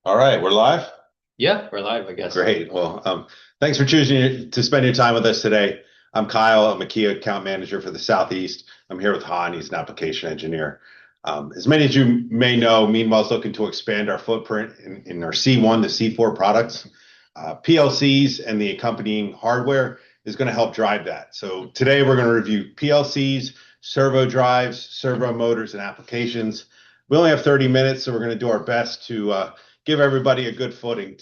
All right, we're live. Yeah, we're live, I guess. Great. Well, thanks for choosing to spend your time with us today. I'm Kyle. I'm a key account manager for the Southeast. I'm here with Han. He's an application engineer. As many as you may know, Meanwhile is looking to expand our footprint in our C1 to C4 products. PLCs and the accompanying hardware is going to help drive that. So today we're going to review PLCs, servo drives, servo motors, and applications. We only have 30 minutes, so we're going to do our best to give everybody a good footing.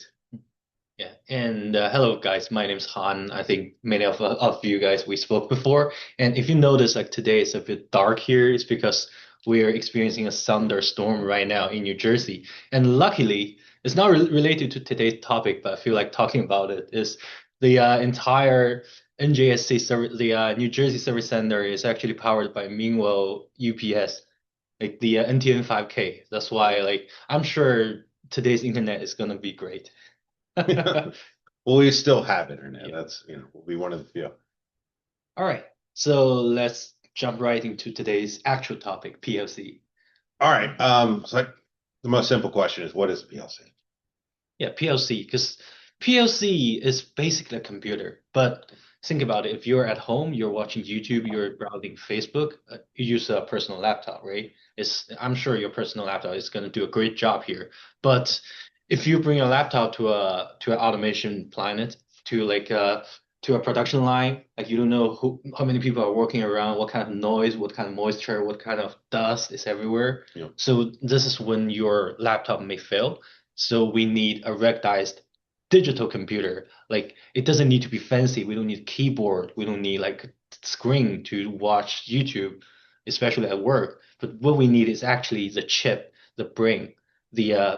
Yeah, and hello, guys. My name's Han. I think many of you guys we spoke before. And if you notice, like today it's a bit dark here, it's because we're experiencing a thunderstorm right now in New Jersey. And luckily, it's not re related to today's topic, but I feel like talking about it is the entire NJSC service, the New Jersey Service Center is actually powered by Meanwhile UPS, like the NTN5K. That's why, like, I'm sure today's internet is gonna be great. Well, we still have internet. Yeah. That's, we'll be one of the few. All right. So let's jump right into today's actual topic, PLC. All right. So the most simple question is, what is a PLC? Yeah, PLC, because PLC is basically a computer. But think about it. If you're at home, you're watching YouTube, you're browsing Facebook, you use a personal laptop, right? I'm sure your personal laptop is going to do a great job here. But if you bring a laptop to an automation planet, to to a production line, like you don't know how many people are working around, what kind of noise, what kind of moisture, what kind of dust is everywhere. You know, So this is when your laptop may fail. So we need a ruggedized digital computer. Like it doesn't need to be fancy. We don't need keyboard. We don't need like screen to watch YouTube, especially at work. But what we need is actually the chip, the brain, the uh,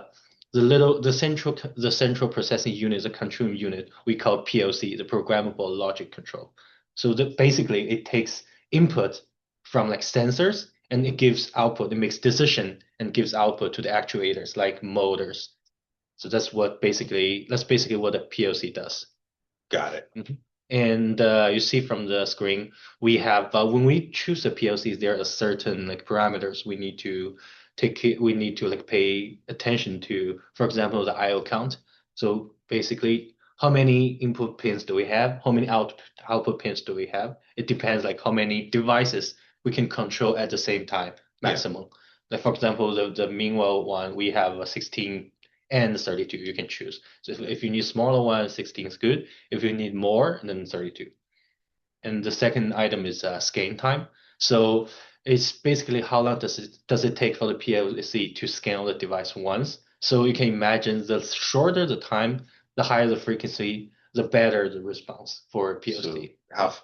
the central processing unit, the control unit we call PLC, the programmable logic control. So that basically it takes input from like sensors and it gives output. It makes decision and gives output to the actuators like motors. So that's basically what a PLC does. got it. Mhm. And you see from the screen, we have when we choose a PLCs, there are certain like parameters we need to like pay attention to. For example, the I/O count. So basically, how many input pins do we have? How many output pins do we have? It depends like how many devices we can control at the same time, Yeah. maximum. Like for example, the Meanwhile one, we have a 16 and 32. You can choose. So if you need smaller one, 16 is good. If you need more, then 32. And the second item is scan time. So it's basically how long does it take for the PLC to scan the device once. So you can imagine the shorter the time, the higher the frequency, the better the response for So PLC.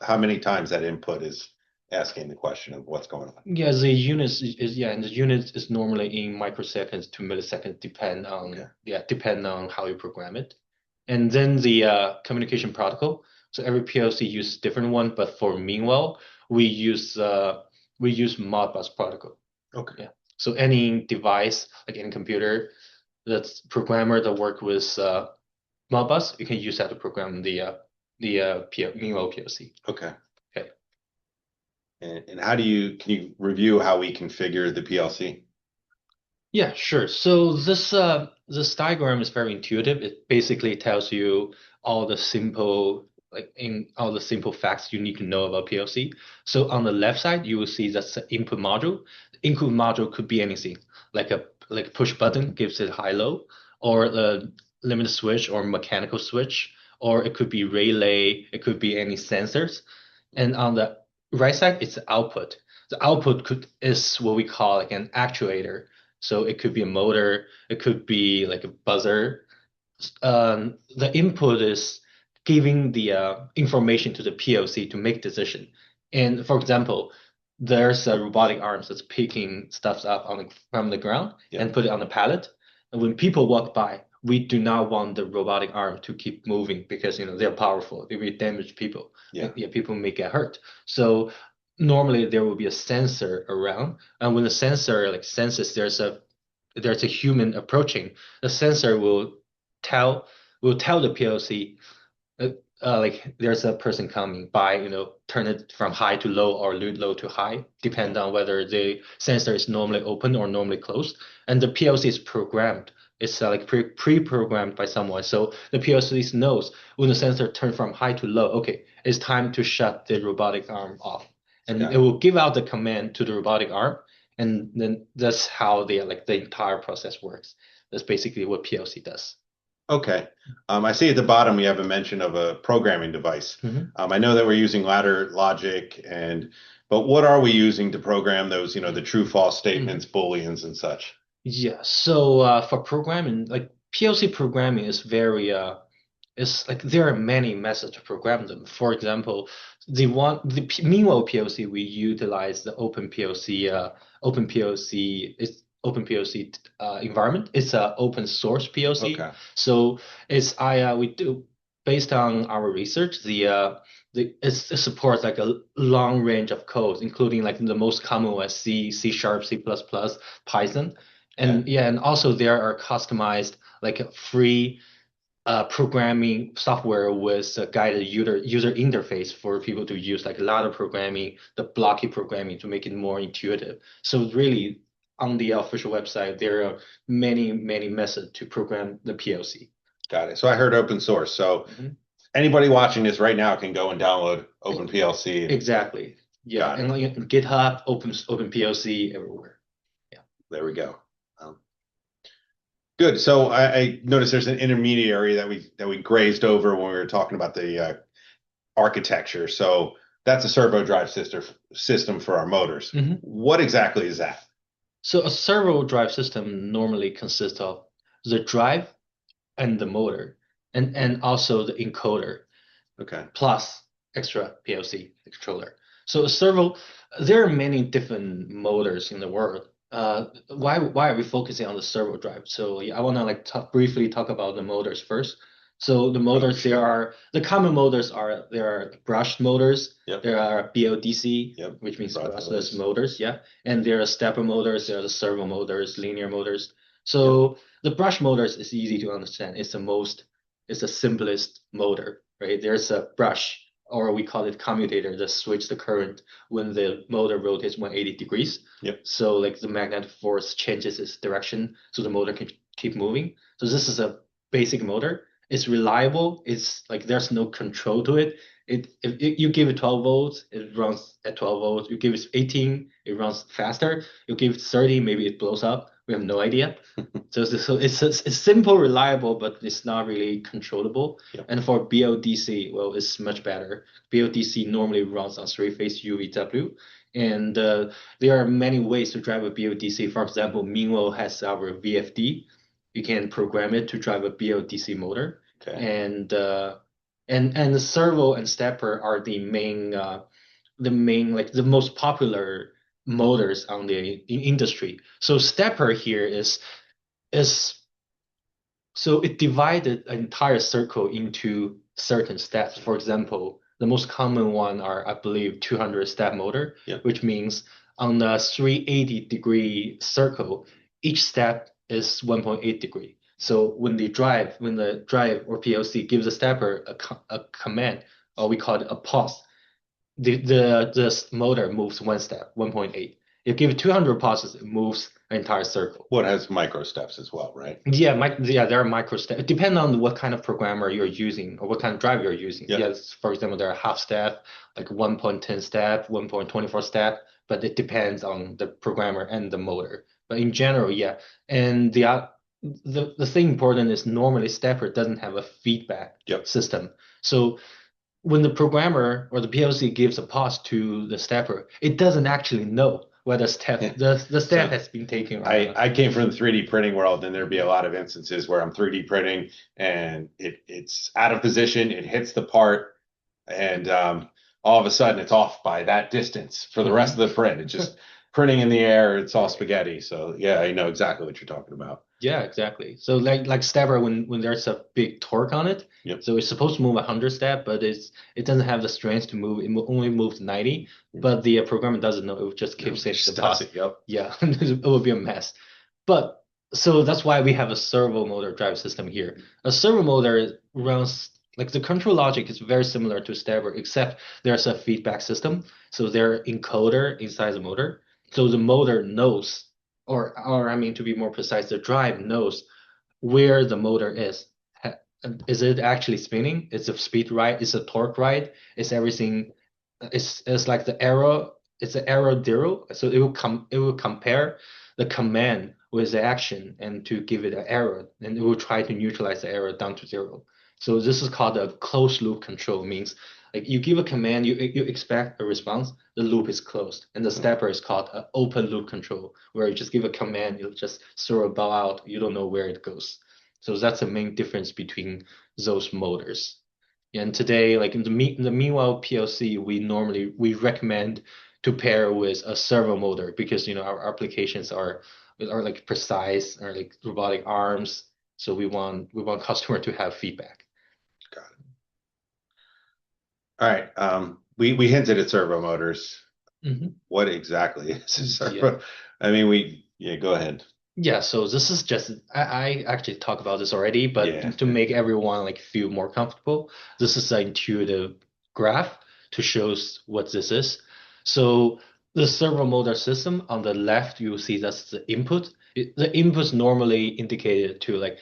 how many times that input is asking the question of what's going on? Yeah, the units is yeah, and the unit is normally in microseconds to milliseconds, Okay. depend on how you program it. And then the communication protocol. So every PLC uses different one, but for Meanwhile, we use Modbus protocol. Okay. Yeah. So any device, like any computer that's programmer that work with Modbus, you can use that to program Meanwhile PLC. Okay. Okay. And how can you review how we configure the PLC? Yeah, sure. So this diagram is very intuitive. It basically tells you all the simple all the simple facts you need to know about PLC. So on the left side, you will see that's the input module. The input module could be anything, like push button gives it high low, or a limit switch or mechanical switch, or it could be relay, it could be any sensors. And on the right side, it's the output. The output could is what we call like an actuator. So it could be a motor, it could be like a buzzer. The input is giving the information to the PLC to make decision. And for example, there's a robotic arms that's picking stuff up from the ground Yeah. and put it on the pallet. And when people walk by, we do not want the robotic arm to keep moving because they're powerful. They will damage people. Yeah. Yeah, people may get hurt. So normally there will be a sensor around, and when the sensor like senses there's a human approaching, the sensor tell tell the PLC like there's a person coming by, turn it from high to low or low to high, Yeah. depend on whether the sensor is normally open or normally closed. And the PLC is programmed. It's like pre-programmed by someone. So the PLC knows when the sensor turns from high to low, okay, it's time to shut the robotic arm off. And Got it it. will give out the command to the robotic arm. And then that's how the entire process works. That's basically what PLC does. Okay. I see at the bottom we have a mention of a programming device. Mhm. I know that we're using ladder logic but what are we using to program those, the true false Mhm. statements, booleans and such? Yeah. So for programming, like PLC programming is very it's like there are many methods to program them. For example, meanwhile PLC we utilize the Open PLC environment. It's a open source PLC. Okay. So it's I we do based on our research it supports like a long range of codes, including like the most common was C, C Sharp, C++, Python, Okay. and yeah, and also there are customized like free programming software with a guided user interface for people to use, like ladder programming, the blocky programming to make it more intuitive. So really, on the official website, there are many methods to program the PLC. Got it. So I heard open source. So Mhm. anybody watching this right now can go and download OpenPLC and Exactly. Yeah, got and it. like GitHub, Open PLC everywhere. Yeah. There we go. Um, Good. So I noticed there's an intermediary that we grazed over when we were talking about the architecture. So that's a servo drive system for our motors. Mhm. What exactly is that? So a servo drive system normally consists of the drive and the motor, and also the encoder, Okay. plus extra PLC controller. So servo, there are many different motors in the world. Why are we focusing on the servo drive? So yeah, I want to like briefly talk about the motors first. So the Oh, motors, there sure. are the common motors are there are brushed motors, Yep. there are BLDC, Yep. which means brushless Brushless. motors, yeah, and there are stepper motors, there are the servo motors, linear motors. Yep. So the brush motors is easy to understand. It's the simplest motor, right? There's a brush, or we call it commutator, that switch the current when the motor rotates 180 degrees. Yep. So like the magnetic force changes its direction, so the motor can keep moving. So this is a basic motor. It's reliable. It's like there's no control to it. If you give it 12 volts, it runs at 12 volts. You give it 18, it runs faster. You give it 30, maybe it blows up. We have no idea. So it's simple, reliable, but it's not really controllable. Yep. And for BLDC, well, it's much better. BLDC normally runs on three-phase UVW, and there are many ways to drive a BLDC. For example, Meanwhile has our VFD. You can program it to drive a BLDC motor, Okay. and the servo and stepper are the main like the most popular motors on the industry. So stepper here is so it divided an entire circle into certain steps. For example, the most common one are, I believe, 200 step motor, Yep. which means on the 380-degree circle, each step is 1.8 degree. So when the drive or PLC gives the stepper a command, or we call it a pulse, the motor moves one step, 1.8. You give it 200 pulses, it moves an entire circle. What has micro steps as well, right? Yeah, there are micro steps. It depends on what kind of programmer you're using or what kind of drive you're using. Yep. Yes, for example, there are half step, like 1.10 step, 1.24 step, but it depends on the programmer and the motor. But in general, yeah. And the thing important is normally stepper doesn't have a feedback Yep. system. So when the programmer or the PLC gives a pause to the stepper, it doesn't actually know whether the step So has been taken or I not. I came from the 3D printing world, and there'd be a lot of instances where I'm 3D printing and it's out of position, it hits the part, and all of a sudden it's off by that distance for the rest of the print. It's just printing in the air, it's all Right. spaghetti. So yeah, I know exactly what you're talking about. Yeah, exactly. So like stepper when there's a big torque on it, Yep. so it's supposed to move 100 step, but it doesn't have the strength to move. Only moves 90, but the programmer doesn't know. It would just keep No, it saying the just does pause. it. Yep. Yeah, it would be a mess. But so that's why we have a servo motor drive system here. A servo motor runs like the control logic is very similar to stepper, except there's a feedback system. So there are encoder inside the motor. So the motor knows, or I mean to be more precise, the drive knows where the motor is. Is it actually spinning? Is the speed right? Is the torque right? Is everything? It's like the arrow. It's an arrow zero. So it will compare the command with the action and to give it an error, and it will try to neutralize the error down to zero. So this is called a closed loop control. Means like you give a command, you expect a response, the loop is closed. And the stepper is called an open loop control, where you just give a command, you just throw a ball out, you don't know where it goes. So that's the main difference between those motors. And today, like in the meanwhile PLC, we recommend to pair with a servo motor because our applications are like precise or like robotic arms. So we want customer to have feedback. Got it. All right. We hinted at servo motors. What exactly is a servo? Yeah. I mean, yeah, go ahead. Yeah, so this is just I actually talked about this already, but Yeah. to make everyone like feel more comfortable, this is an intuitive graph to show what this is. So the servo motor system on the left, you'll see that's the input. The input's normally indicated to like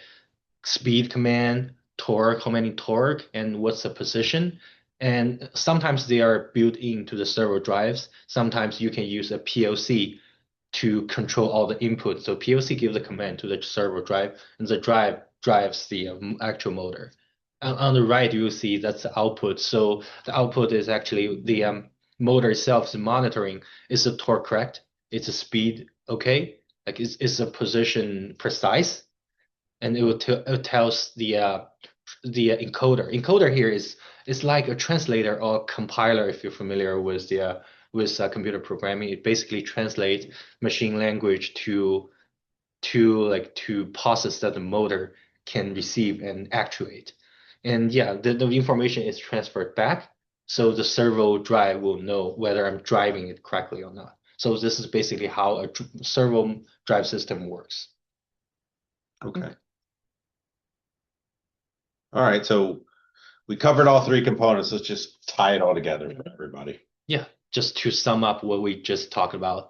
speed command, torque, how many torque, and what's the position. And sometimes they are built into the servo drives. Sometimes you can use a PLC to control all the input. So PLC gives the command to the servo drive, and the drive drives the actual motor. On the right, you will see that's the output. So the output is actually the motor itself is monitoring. Is the torque correct? Is the speed okay? Like is the position precise? And it tells the encoder. Encoder here is like a translator or compiler if you're familiar with the with computer programming. It basically translates machine language to process that the motor can receive and actuate. And yeah, the information is transferred back, so the servo drive will know whether I'm driving it correctly or not. So this is basically how a servo drive system works. Okay. All right. So we covered all three components. Let's just tie it all together for everybody. Yeah, just to sum up what we just talked about,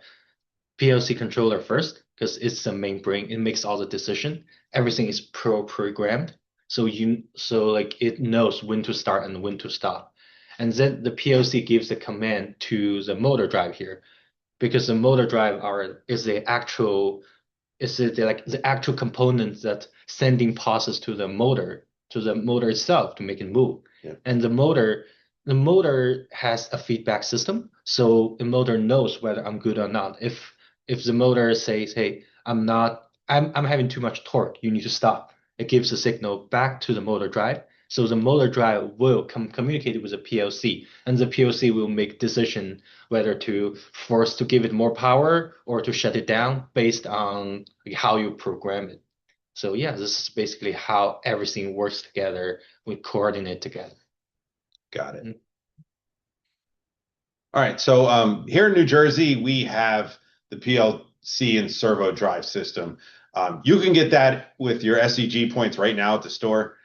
PLC controller first, because it's the main brain. It makes all the decision. Everything is programmed. So like it knows when to start and when to stop. And then the PLC gives the command to the motor drive here, because the motor drive is the actual component that sending pulses to the motor itself to make it move. Yeah. And the motor has a feedback system, so the motor knows whether I'm good or not. If the motor says, "Hey, I'm having too much torque, you need to stop," it gives a signal back to the motor drive. So the motor drive will communicate with the PLC, and the PLC will make decision whether to force to give it more power or to shut it down based on how you program it. So yeah, this is basically how everything works together. We coordinate together. Got it. All right. So here in New Jersey, we have the PLC and servo drive system. You can get that with your SEG points right now at the store.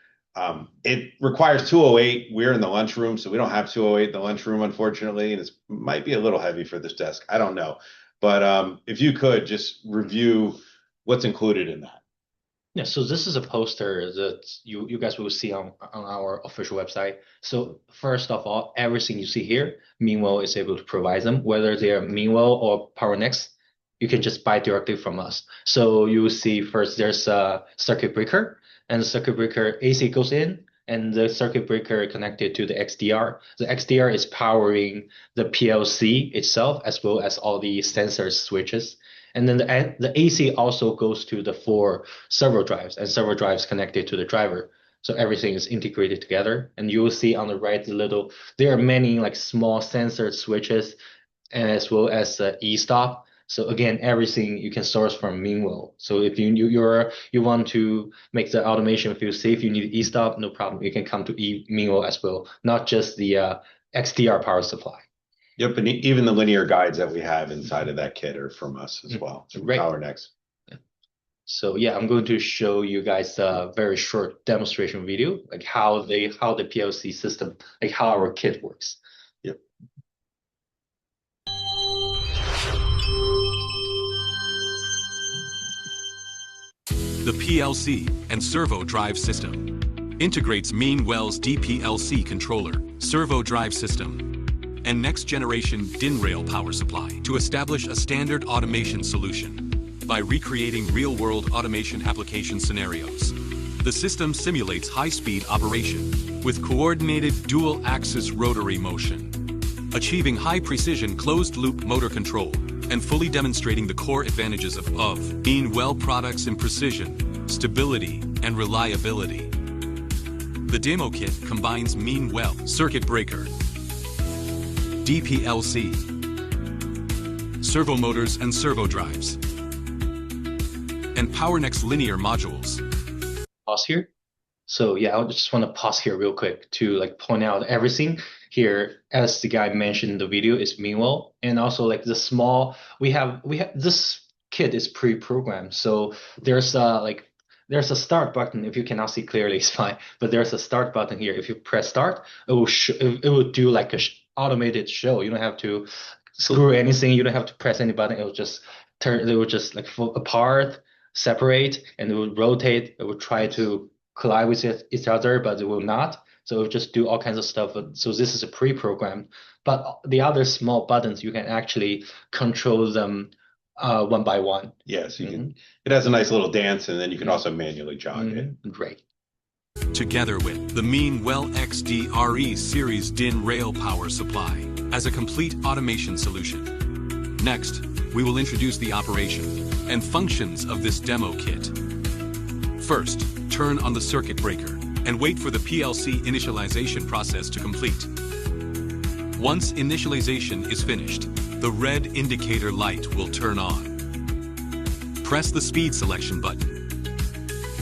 It requires 208. We're in the lunchroom, so we don't have 208 in the lunchroom, unfortunately, and it might be a little heavy for this desk. I don't know. But if you could just review what's included in that. Yeah, so this is a poster that you guys will see on our official website. So first of all, everything you see here, Meanwhile is able to provide them, whether they're Meanwhile or PowerNext, you can just buy directly from us. So you will see first there's a circuit breaker, and the circuit breaker AC goes in, and the circuit breaker connected to the XDR. The XDR is powering the PLC itself as well as all the sensor switches. And then the AC also goes to the four servo drives, and servo drives connected to the driver. So everything is integrated together. And you will see on the right there are many like small sensor switches and as well as e-stop. So again, everything you can source from Meanwhile. So if you want to make the automation feel safe, you need e-stop, no problem. You can come to Meanwhile as well, not just the XDR power supply. Yep, and even the linear guides that we have inside of that kit are from us as well, from Right. PowerNext. So yeah, I'm going to show you guys a very short demonstration video, like how the PLC system, like how our kit works. Yep. The PLC and servo drive system. Integrates Meanwell's DPLC controller, servo drive system, and next-generation DIN rail power supply to establish a standard automation solution. By recreating real-world automation application scenarios, the system simulates high-speed operation with coordinated dual-axis rotary motion, achieving high-precision closed-loop motor control and fully demonstrating the core advantages of Meanwell products in precision, stability, and reliability. The demo kit combines Meanwell circuit breaker, DPLC, servo motors and servo drives, and PowerNext linear modules. Pause here. So yeah, I just want to pause here real quick to like point out everything here, as the guy mentioned in the video, is Meanwell, and also like the small we have this kit is pre-programmed, so there's a start button. If you cannot see clearly, it's fine. But there's a start button here. If you press start, it will do like a automated show. You don't have to screw anything. You don't have to press any button. It will just turn. It will just like fall apart, separate, and it will rotate. It will try to collide with each other, but it will not. So it will just do all kinds of stuff. So this is a pre-programmed. But the other small buttons, you can actually control them one by one. Yes, you can. It has a nice little dance, and then you can also manually jog it. Great. Together with the Meanwell XDRE series DIN rail power supply as a complete automation solution. Next, we will introduce the operation and functions of this demo kit. First, turn on the circuit breaker and wait for the PLC initialization process to complete. Once initialization is finished, the red indicator light will turn on. Press the speed selection button.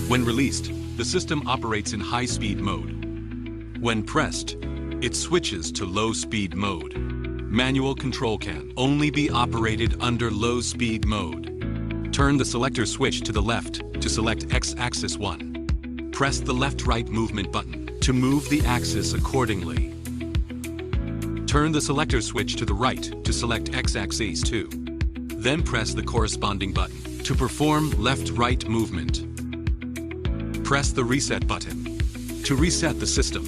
When released, the system operates in high-speed mode. When pressed, it switches to low-speed mode. Manual control can only be operated under low-speed mode. Turn the selector switch to the left to select X-axis 1. Press the left-right movement button to move the axis accordingly. Turn the selector switch to the right to select X-axis 2. Then press the corresponding button to perform left-right movement. Press the reset button to reset the system.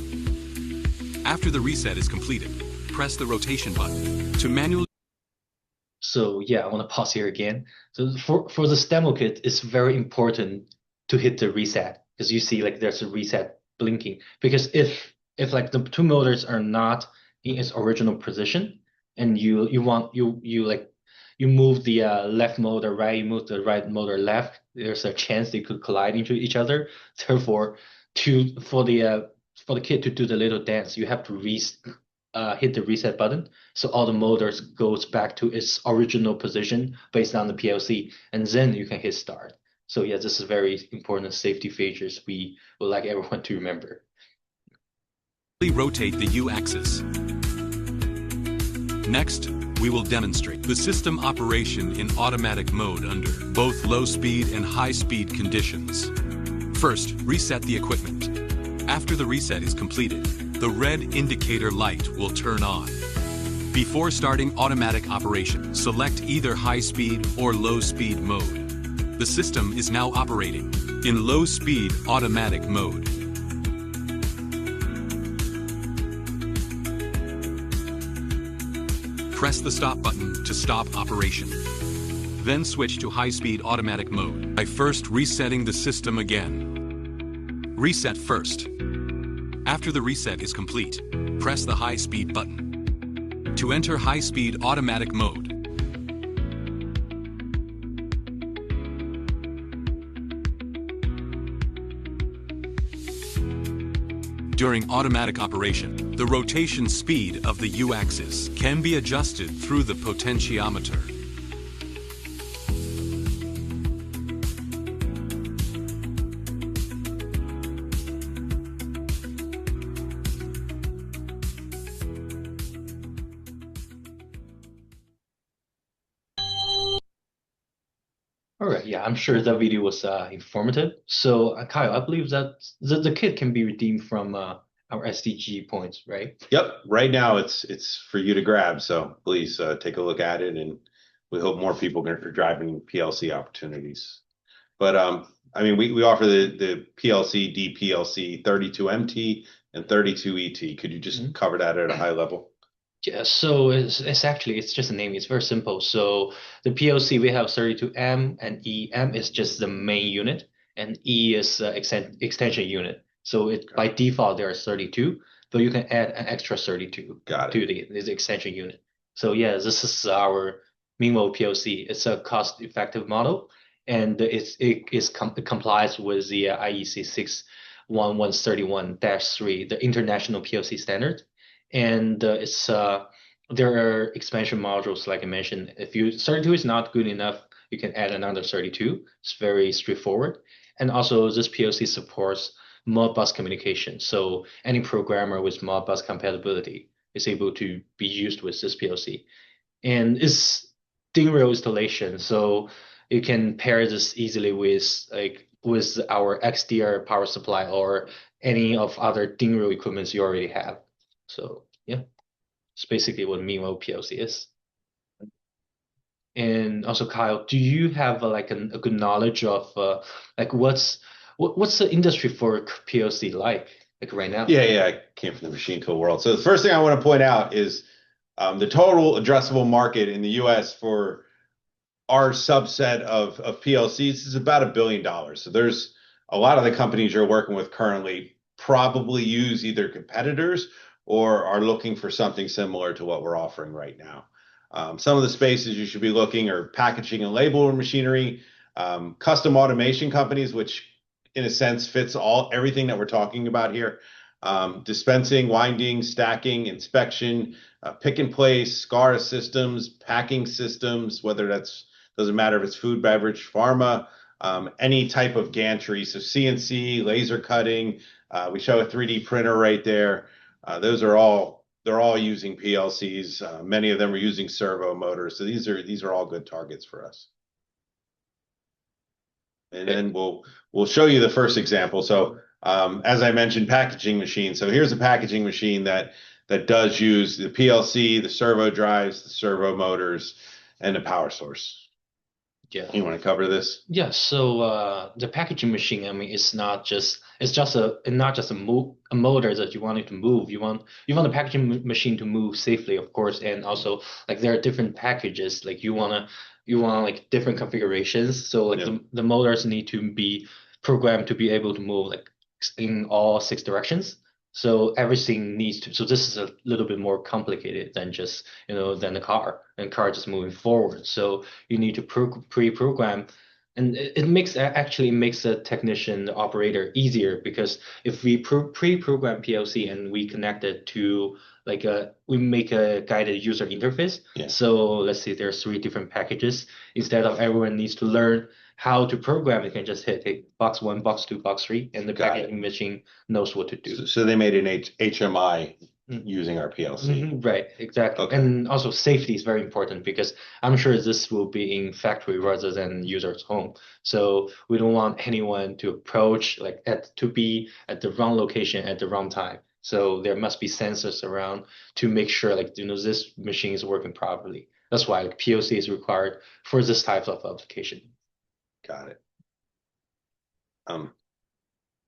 After the reset is completed, press the rotation button to manually. So yeah, I want to pause here again. So for this demo kit, it's very important to hit the reset, because you see like there's a reset blinking. Because if like the two motors are not in its original position, and you move the left motor right, you move the right motor left, there's a chance they could collide into each other. Therefore, for the kit to do the little dance, you have to hit the reset button, so all the motors goes back to its original position based on the PLC, and then you can hit start. So yeah, this is very important safety features we would like everyone to remember. Rotate the U-axis. Next, we will demonstrate the system operation in automatic mode under both low-speed and high-speed conditions. First, reset the equipment. After the reset is completed, the red indicator light will turn on. Before starting automatic operation, select either high-speed or low-speed mode. The system is now operating in low-speed automatic mode. Press the stop button to stop operation. Then switch to high-speed automatic mode by first resetting the system again. Reset first. After the reset is complete, press the high-speed button to enter high-speed automatic mode. During automatic operation, the rotation speed of the U-axis can be adjusted through the potentiometer. All right, yeah, I'm sure that video was informative. So, Kyle, I believe that the kit can be redeemed from our SDG points, right? Yep. Right now, it's for you to grab. So please take a look at it, and we hope more people are driving PLC opportunities. But I mean, we offer the PLC, DPLC, 32MT, and 32ET. Could you just cover that at a high level? Yeah, so it's actually it's just a name. It's very simple. So the PLC we have 32M and EM is just the main unit, and E is extension unit. So it by default there are 32, but you can add an extra 32 Got to it. the extension unit. So yeah, this is our minimal PLC. It's a cost-effective model, and it complies with the IEC 61131-3, the international PLC standard. And there are expansion modules, like I mentioned. If 32 is not good enough, you can add another 32. It's very straightforward. And also, this PLC supports Modbus communication. So any programmer with Modbus compatibility is able to be used with this PLC. And it's DIN rail installation, so you can pair this easily with our XDR power supply or any of other DIN rail equipments you already have. So yeah, it's basically what Mimo PLC is. And also, Kyle, do you have a good knowledge of like what's the industry for PLC like right now? Yeah, I came from the machine tool world. So the first thing I want to point out is the total addressable market in the US for our subset of PLCs is about $1 billion. So there's a lot of the companies you're working with currently probably use either competitors or are looking for something similar to what we're offering right now. Some of the spaces you should be looking are packaging and labeling machinery, custom automation companies, which in a sense fits everything that we're talking about here. Dispensing, winding, stacking, inspection, pick and place, SCADA systems, packing systems, whether that's doesn't matter if it's food, beverage, pharma, any type of gantry. So CNC, laser cutting. We show a 3D printer right there. They're all using PLCs. Many of them are using servo motors. So these are all good targets for us. And then we'll show you the first example. So as I mentioned, packaging machine. So here's a packaging machine that does use the PLC, the servo drives, the servo motors, and the power source. Yeah. You want to cover this? Yeah, so the packaging machine, I mean, it's just a motor that you want it to move. You want the packaging machine to move safely, of course, and also like there are different packages. Like you want like different configurations. So like the motors need to be programmed to be able to move like in all 6 directions. So everything needs to. So this is a little bit more complicated than just than the car, and car just moving forward. So you need to pre-program, and it actually makes the technician, the operator, easier, because if we pre-program PLC and we connect it to we make a guided user interface. Yeah. So let's say there's 3 different packages. Instead of everyone needs to learn how to program, you can just hit box 1, box 2, box 3, and the packaging machine knows what to do. So they made an HMI using our PLC. Right, exactly. Okay. And also safety is very important, because I'm sure this will be in factory rather than user's home. So we don't want anyone to approach to be at the wrong location at the wrong time. So there must be sensors around to make sure this machine is working properly. That's why PLC is required for this type of application. Got it.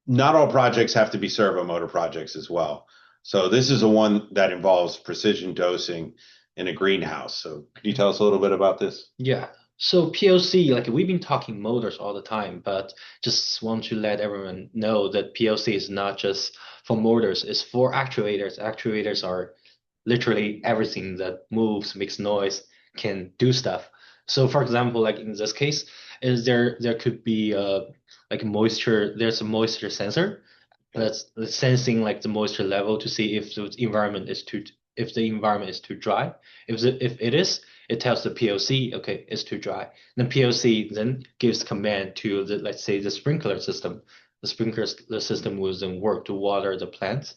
Not all projects have to be servo motor projects as well. So this is a one that involves precision dosing in a greenhouse. So could you tell us a little bit about this? Yeah. So PLC, we've been talking motors all the time, but just want to let everyone know that PLC is not just for motors, it's for actuators. Actuators are literally everything that moves, makes noise, can do stuff. So for example, in this case, there could be moisture. There's a moisture sensor that's sensing the moisture level to see if the environment is too dry. If it is, it tells the PLC, okay, it's too dry. Then PLC then gives command to let's say the sprinkler system. The sprinkler system will then work to water the plants.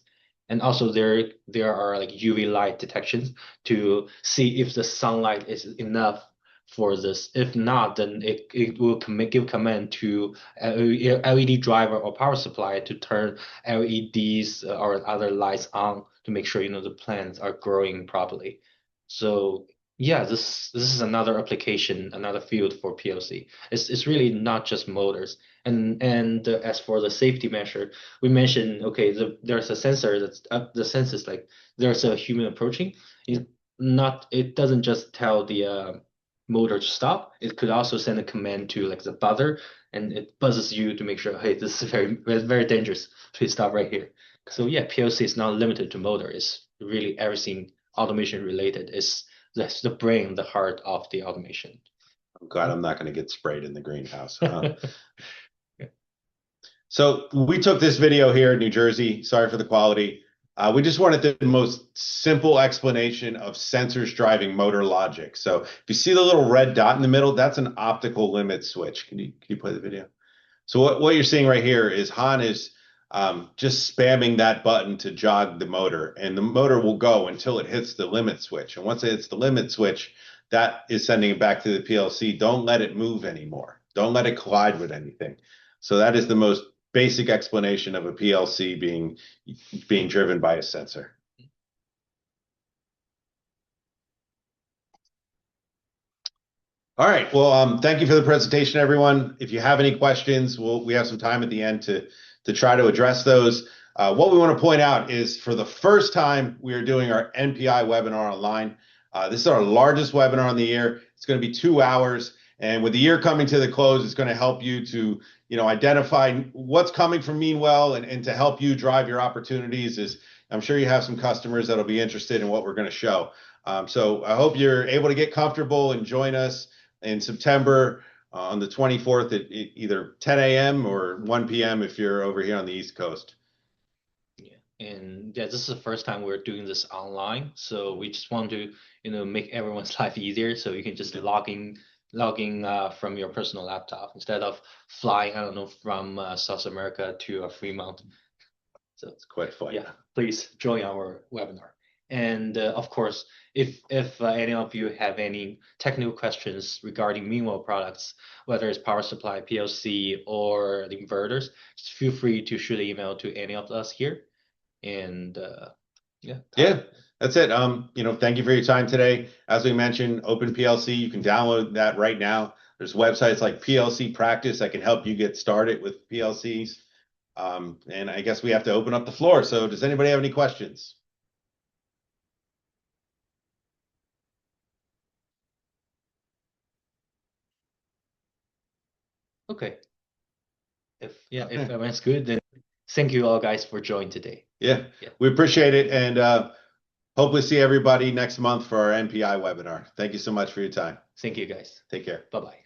And also there are UV light detections to see if the sunlight is enough for this. If not, then it will give command to LED driver or power supply to turn LEDs or other lights on to make sure the plants are growing properly. So Yeah, this is another application, another field for PLC. It's really not just motors. And as for the safety measure, we mentioned okay, there's a sensor that's the sense is like there's a human approaching. It doesn't just tell the motor to stop. It could also send a command to like the buzzer, and it buzzes you to make sure, hey, this is very dangerous. Please stop right here. So yeah, PLC is not limited to motor. It's really everything automation related. That's the brain, the heart of the automation. I'm glad I'm not going to get sprayed in the greenhouse. So we took this video here in New Jersey. Sorry for the quality. We just wanted the most simple explanation of sensors driving motor logic. So if you see the little red dot in the middle, that's an optical limit switch. Can you play the video? So what you're seeing right here is Han is just spamming that button to jog the motor, and the motor will go until it hits the limit switch. And once it hits the limit switch, that is sending it back to the PLC. Don't let it move anymore. Don't let it collide with anything. So that is the most basic explanation of a PLC being driven by a sensor. All right. Well, thank you for the presentation, everyone. If you have any questions, we have some time at the end to try to address those. What we want to point out is for the first time, we are doing our NPI webinar online. This is our largest webinar on the year. It's going to be 2 hours. And with the year coming to the close, it's going to help you to identify what's coming from Meanwell and to help you drive your opportunities. I'm sure you have some customers that'll be interested in what we're going to show. So I hope you're able to get comfortable and join us in September on the 24th at either 10 a.m. or 1 p.m. if you're over here on the East Coast. Yeah, and yeah, this is the first time we're doing this online, so we just want to make everyone's life easier. So you can just log in from your personal laptop instead of flying, I don't know, from South America to Fremont. So it's quite fun. Yeah, please join our webinar. And of course, if any of you have any technical questions regarding Meanwell products, whether it's power supply, PLC, or the inverters, just feel free to shoot an email to any of us here. And yeah, that's it. Thank you for your time today. As we mentioned, OpenPLC, you can download that right now. There's websites like PLC Practice that can help you get started with PLCs. And I guess we have to open up the floor. So does anybody have any questions? Okay. If everyone's good, then thank you all guys for joining today. Yeah, we appreciate it, and hopefully see everybody next month for our NPI webinar. Thank you so much for your time. Thank you guys. Take care. Bye-bye.